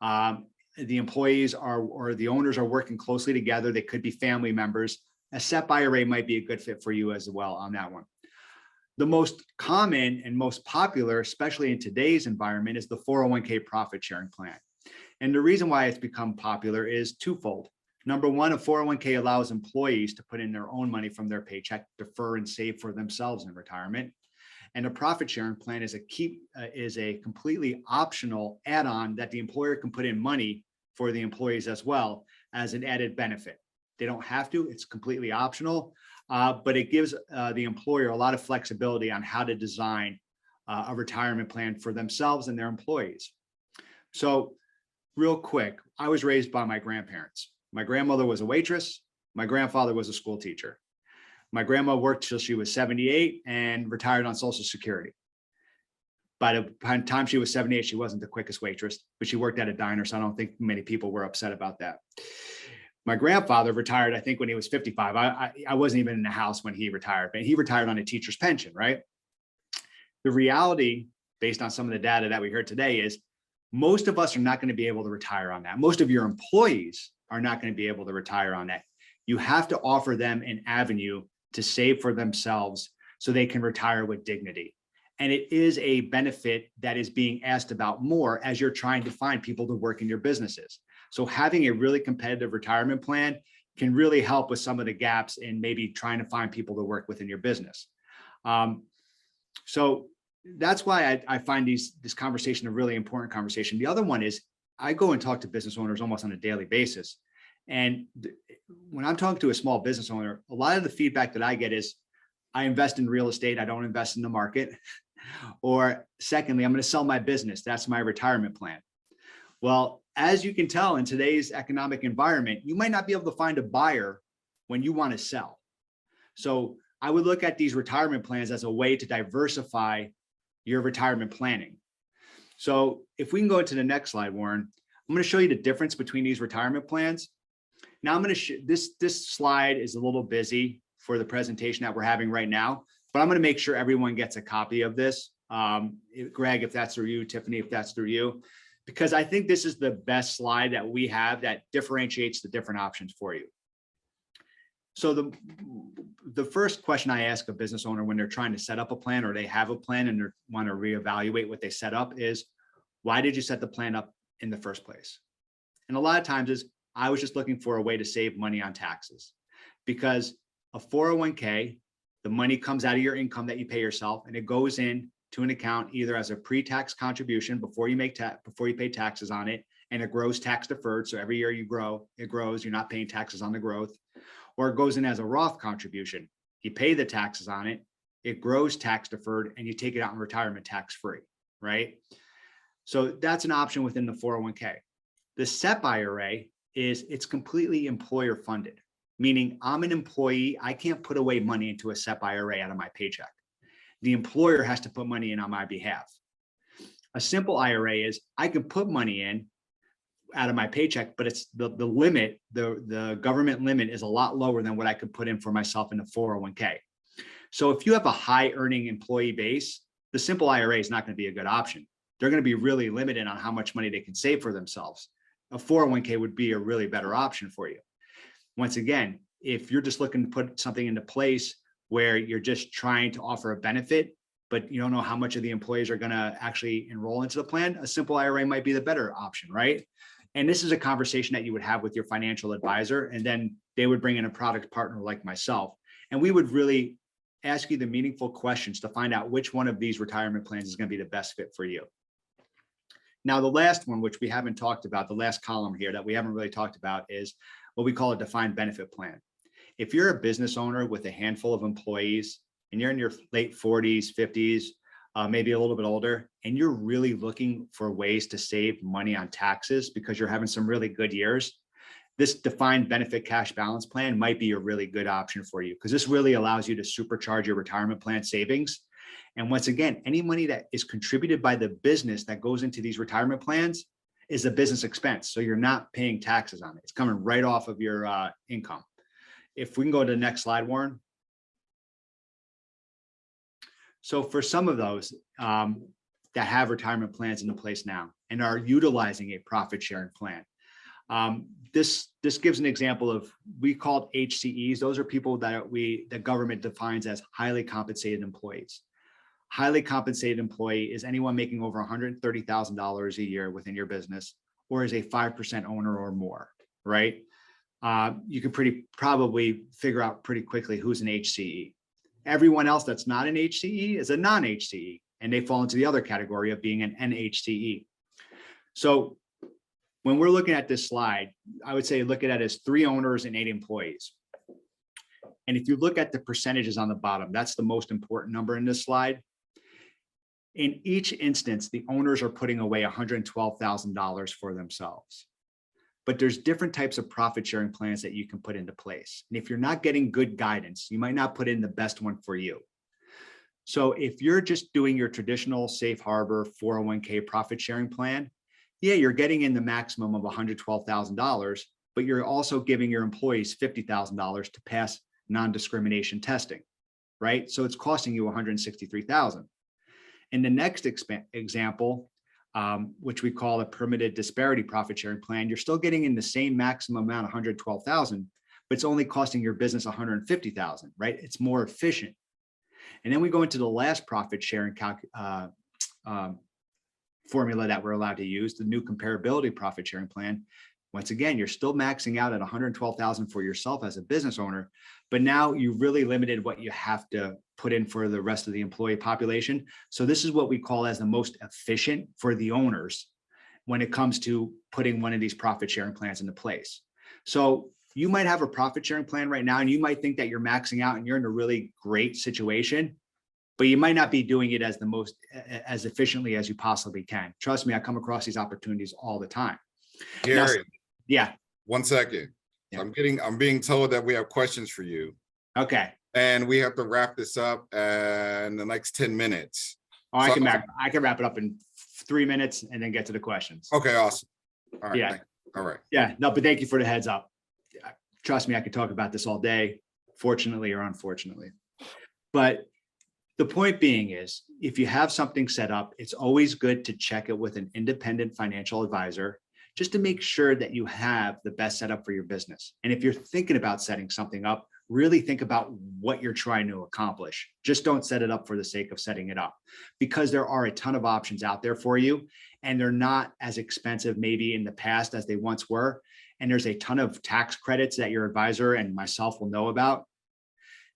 The employees or the owners are working closely together. They could be family members. A SEP IRA might be a good fit for you as well on that one. The most common and most popular, especially in today's environment, is the 401k profit sharing plan. And the reason why it's become popular is twofold. Number one, a 401k allows employees to put in their own money from their paycheck, defer and save for themselves in retirement. And a profit sharing plan is a completely optional add-on that the employer can put in money for the employees as well as an added benefit. They don't have to, it's completely optional, but it gives the employer a lot of flexibility on how to design a retirement plan for themselves and their employees. So real quick, I was raised by my grandparents. My grandmother was a waitress. My grandfather was a school teacher. My grandma worked till she was 78 and retired on Social Security. By the time she was 78, she wasn't the quickest waitress, but she worked at a diner, so I don't think many people were upset about that. My grandfather retired, I think, when he was 55. I wasn't even in the house when he retired, but he retired on a teacher's pension, right? The reality, based on some of the data that we heard today, is most of us are not going to be able to retire on that. Most of your employees are not going to be able to retire on that. You have to offer them an avenue to save for themselves so they can retire with dignity. And it is a benefit that is being asked about more as you're trying to find people to work in your businesses. So having a really competitive retirement plan can really help with some of the gaps in maybe trying to find people to work within your business. So that's why I find this conversation a really important conversation. The other one is I go and talk to business owners almost on a daily basis. And when I'm talking to a small business owner, a lot of the feedback that I get is, I invest in real estate, I don't invest in the market. Or secondly, I'm going to sell my business. That's my retirement plan. Well, as you can tell in today's economic environment, you might not be able to find a buyer when you want to sell. So I would look at these retirement plans as a way to diversify your retirement planning. So if we can go to the next slide, Warren, I'm going to show you the difference between these retirement plans. Now I'm going to this slide is a little busy for the presentation that we're having right now, but I'm going to make sure everyone gets a copy of this. Greg, if that's through you, Tiffany, if that's through you, because I think this is the best slide that we have that differentiates the different options for you. So the first question I ask a business owner when they're trying to set up a plan or they have a plan and they want to reevaluate what they set up is, why did you set the plan up in the first place? And a lot of times is, I was just looking for a way to save money on taxes, because a 401k, the money comes out of your income that you pay yourself and it goes in to an account either as a pre-tax contribution before you pay taxes on it, and it grows tax deferred. So every year you grow, it grows, you're not paying taxes on the growth, or it goes in as a Roth contribution. You pay the taxes on it, it grows tax deferred, and you take it out in retirement tax free, right? So that's an option within the 401k. The SEP IRA it's completely employer funded, meaning I'm an employee, I can't put away money into a SEP IRA out of my paycheck. The employer has to put money in on my behalf. A simple IRA is I can put money in out of my paycheck, but it's the limit, the government limit is a lot lower than what I could put in for myself in a 401k. So if you have a high earning employee base, the simple IRA is not going to be a good option. They're going to be really limited on how much money they can save for themselves. A 401k would be a really better option for you. Once again, if you're just looking to put something into place where you're just trying to offer a benefit, but you don't know how much of the employees are going to actually enroll into the plan, a simple IRA might be the better option, right? And this is a conversation that you would have with your financial advisor, and then they would bring in a product partner like myself. And we would really ask you the meaningful questions to find out which one of these retirement plans is going to be the best fit for you. Now, the last one, which we haven't talked about, the last column here that we haven't really talked about is what we call a defined benefit plan. If you're a business owner with a handful of employees and you're in your late 40s, 50s, maybe a little bit older, and you're really looking for ways to save money on taxes because you're having some really good years, this defined benefit cash balance plan might be a really good option for you, because this really allows you to supercharge your retirement plan savings. And once again, any money that is contributed by the business that goes into these retirement plans is a business expense. So you're not paying taxes on it. It's coming right off of your income. If we can go to the next slide, Warren. So for some of those that have retirement plans into place now and are utilizing a profit sharing plan, this gives an example of, we call HCEs. Those are people that the government defines as highly compensated employees. Highly compensated employee is anyone making over $130,000 a year within your business, or is a 5% owner or more, right? You can probably figure out pretty quickly who's an HCE. Everyone else that's not an HCE is a non-HCE, and they fall into the other category of being an NHCE. So when we're looking at this slide, I would say look at it as 3 owners and 8 employees. And if you look at the percentages on the bottom, that's the most important number in this slide. In each instance, the owners are putting away $112,000 for themselves. But there's different types of profit sharing plans that you can put into place. And if you're not getting good guidance, you might not put in the best one for you. So if you're just doing your traditional safe harbor 401k profit sharing plan, yeah, you're getting in the maximum of $112,000, but you're also giving your employees $50,000 to pass non-discrimination testing, right? So it's costing you $163,000. In the next example, which we call a permitted disparity profit sharing plan, you're still getting in the same maximum amount, 112,000, but it's only costing your business 150,000, right? It's more efficient. And then we go into the last profit sharing formula that we're allowed to use, the new comparability profit sharing plan. Once again, you're still maxing out at 112,000 for yourself as a business owner, but now you really limited what you have to put in for the rest of the employee population. So this is what we call as the most efficient for the owners when it comes to putting one of these profit sharing plans into place. So you might have a profit sharing plan right now, and you might think that you're maxing out and you're in a really great situation, but you might not be doing it as efficiently as you possibly can. Trust me, I come across these opportunities all the time. Gary, now, yeah. 1 second. Yeah. I'm being told that we have questions for you. Okay. And we have to wrap this up in the next 10 minutes. Oh, So I can wrap it up in 3 minutes and then get to the questions. Okay, awesome. All right. Yeah. All right. Yeah, no, but thank you for the heads up. Trust me, I could talk about this all day, fortunately or unfortunately. But the point being is, if you have something set up, it's always good to check it with an independent financial advisor just to make sure that you have the best setup for your business. And if you're thinking about setting something up, really think about what you're trying to accomplish. Just don't set it up for the sake of setting it up, because there are a ton of options out there for you, and they're not as expensive maybe in the past as they once were. And there's a ton of tax credits that your advisor and myself will know about.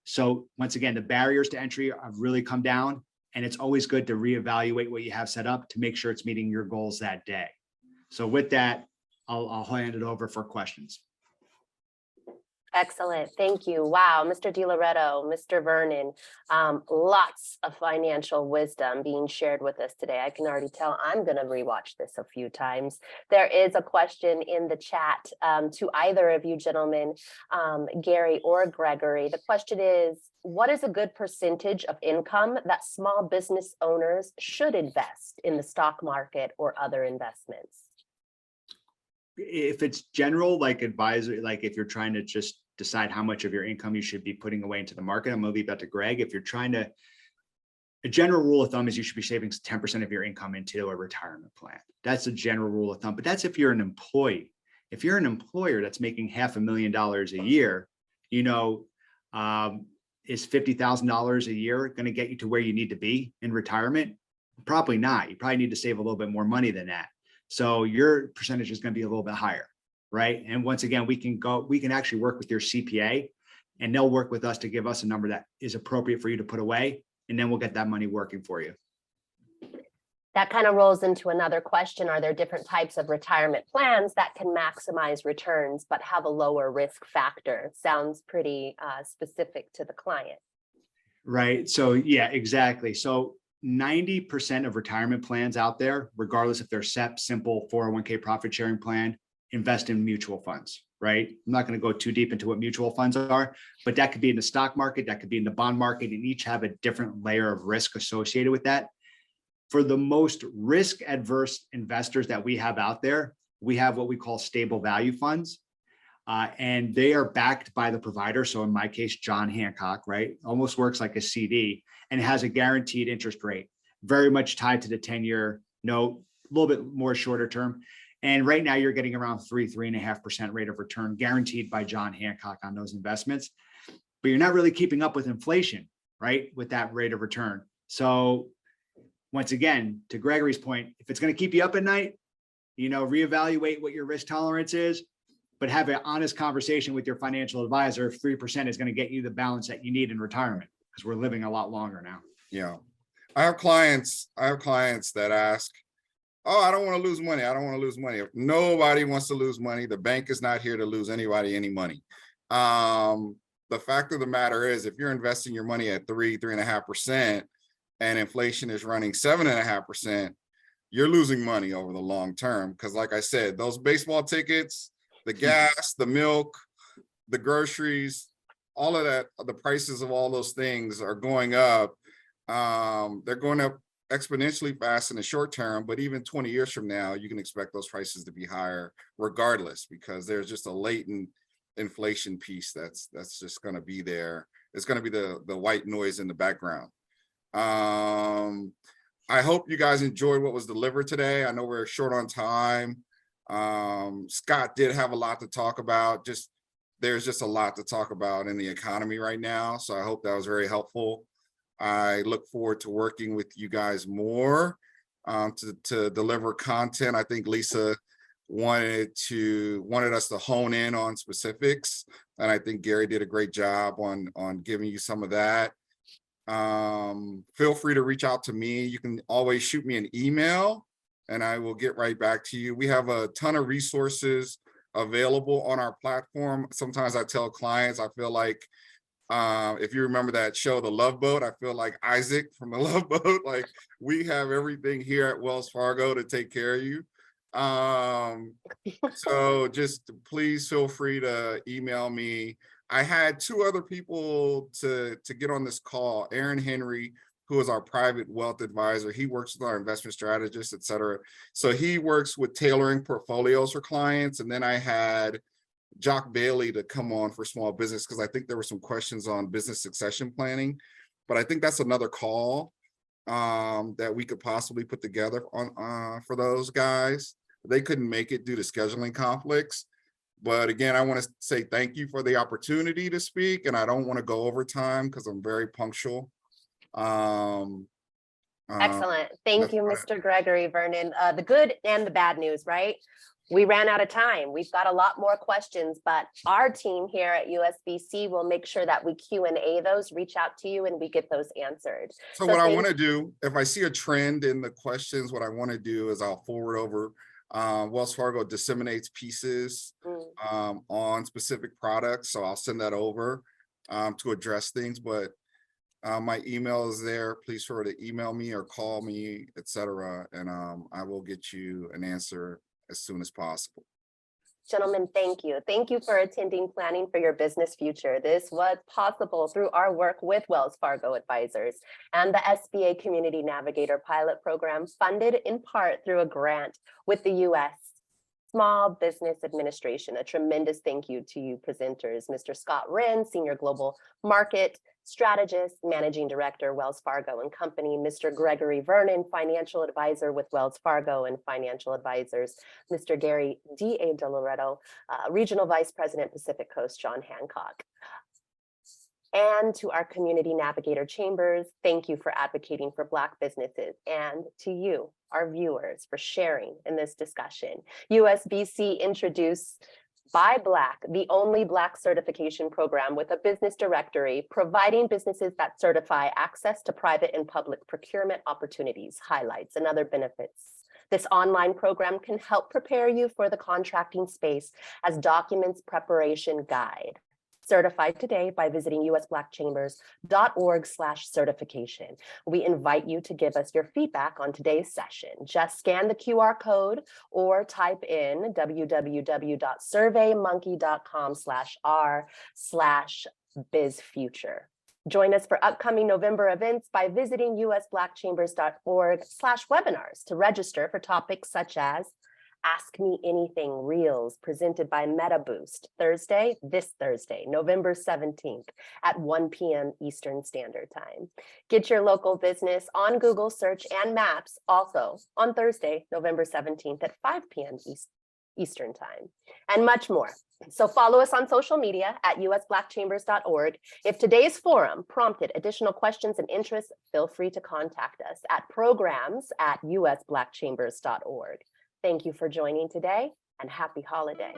So once again, the barriers to entry have really come down, and it's always good to reevaluate what you have set up to make sure it's meeting your goals that day. So with that, I'll hand it over for questions. Excellent. Thank you. Wow. Mr. DiLoretto, Mr. Vernon, lots of financial wisdom being shared with us today. I can already tell I'm going to rewatch this a few times. There is a question in the chat to either of you gentlemen, Gary or Gregory. The question is, what is a good percentage of income that small business owners should invest in the stock market or other investments? If it's general, like advisory, like if you're trying to just decide how much of your income you should be putting away into the market, I'm going to leave that to Greg. If you're trying to, a general rule of thumb is you should be saving 10% of your income into a retirement plan. That's a general rule of thumb, but that's if you're an employee. If you're an employer that's making $500,000 a year, you know, is $50,000 a year going to get you to where you need to be in retirement? Probably not. You probably need to save a little bit more money than that. So your percentage is going to be a little bit higher, right? And once again, we can actually work with your CPA, and they'll work with us to give us a number that is appropriate for you to put away, and then we'll get that money working for you. That kind of rolls into another question. Are there different types of retirement plans that can maximize returns but have a lower risk factor? Sounds pretty specific to the client. Right. So yeah, exactly. So 90% of retirement plans out there, regardless if they're SEP, simple 401k profit sharing plan, invest in mutual funds, right? I'm not going to go too deep into what mutual funds are, but that could be in the stock market, that could be in the bond market, and each have a different layer of risk associated with that. For the most risk adverse investors that we have out there, we have what we call stable value funds. And they are backed by the provider. So in my case, John Hancock, right? Almost works like a CD, and it has a guaranteed interest rate, very much tied to the 10-year note, a little bit more shorter term. And right now you're getting around 3.5% rate of return guaranteed by John Hancock on those investments, but you're not really keeping up with inflation, right? With that rate of return. So once again, to Gregory's point, if it's going to keep you up at night, you know, reevaluate what your risk tolerance is, but have an honest conversation with your financial advisor if 3% is going to get you the balance that you need in retirement, because we're living a lot longer now. Yeah. I have clients that ask, oh, I don't want to lose money. I don't want to lose money. If nobody wants to lose money, the bank is not here to lose anybody any money. The fact of the matter is, if you're investing your money at 3.5%, and inflation is running 7.5%, you're losing money over the long term. Because like I said, those baseball tickets, the gas, the milk, the groceries, all of that, the prices of all those things are going up. They're going up exponentially fast in the short term, but even 20 years from now, you can expect those prices to be higher regardless, because there's just a latent inflation piece that's just going to be there. It's going to be the white noise in the background. I hope you guys enjoyed what was delivered today. I know we're short on time. Scott did have a lot to talk about. There's just a lot to talk about in the economy right now. So I hope that was very helpful. I look forward to working with you guys more to deliver content. I think Lisa wanted us to hone in on specifics, and I think Gary did a great job on giving you some of that. Feel free to reach out to me. You can always shoot me an email and I will get right back to you. We have a ton of resources available on our platform. Sometimes I tell clients, I feel like if you remember that show, The Love Boat, I feel like Isaac from The Love Boat. Like, we have everything here at Wells Fargo to take care of you. So just please feel free to email me. I had two other people to get on this call. Aaron Henry, who is our private wealth advisor. He works with our investment strategists, et cetera. So he works with tailoring portfolios for clients. And then I had Jock Bailey to come on for small business, because I think there were some questions on business succession planning. But I think that's another call that we could possibly put together on for those guys. They couldn't make it due to scheduling conflicts. But again, I want to say thank you for the opportunity to speak, and I don't want to go over time because I'm very punctual. Excellent. Thank you, Mr. Gregory Vernon. The good and the bad news, right? We ran out of time. We've got a lot more questions, but our team here at USBC will make sure that we Q&A those, reach out to you, and we get those answered. So what I want to do, if I see a trend in the questions, what I want to do is I'll forward over. Wells Fargo disseminates pieces on specific products, so I'll send that over to address things. But my email is there. Please feel free to email me or call me, etc., and I will get you an answer as soon as possible. Gentlemen, thank you. Thank you for attending Planning for Your Business Future. This was possible through our work with Wells Fargo Advisors and the SBA Community Navigator Pilot Program, funded in part through a grant with the U.S. Small Business Administration. A tremendous thank you to you presenters, Mr. Scott Wren, Senior Global Market Strategist, Managing Director, Wells Fargo and Company, Mr. Gregory Vernon, Financial Advisor with Wells Fargo and Financial Advisors, Mr. Gary D.A. DeLoretto, Regional Vice President, Pacific Coast, John Hancock. And to our Community Navigator Chambers, thank you for advocating for Black businesses, and to you, our viewers, for sharing in this discussion. USBC introduced By Black, the only Black certification program with a business directory, providing businesses that certify access to private and public procurement opportunities, highlights, and other benefits. This online program can help prepare you for the contracting space as documents preparation guide. Certify today by visiting usblackchambers.org/certification. We invite you to give us your feedback on today's session. Just scan the QR code or type in www.surveymonkey.com/r/bizfuture. Join us for upcoming November events by visiting usblackchambers.org/webinars to register for topics such as Ask Me Anything Reels, presented by MetaBoost, this Thursday, November 17th at 1 p.m. Eastern Standard Time. Get your local business on Google search and maps also on Thursday, November 17th at 5 p.m. Eastern Time, and much more. So follow us on social media at usblackchambers.org. If today's forum prompted additional questions and interests, feel free to contact us at programs@usblackchambers.org. Thank you for joining today, and happy holidays.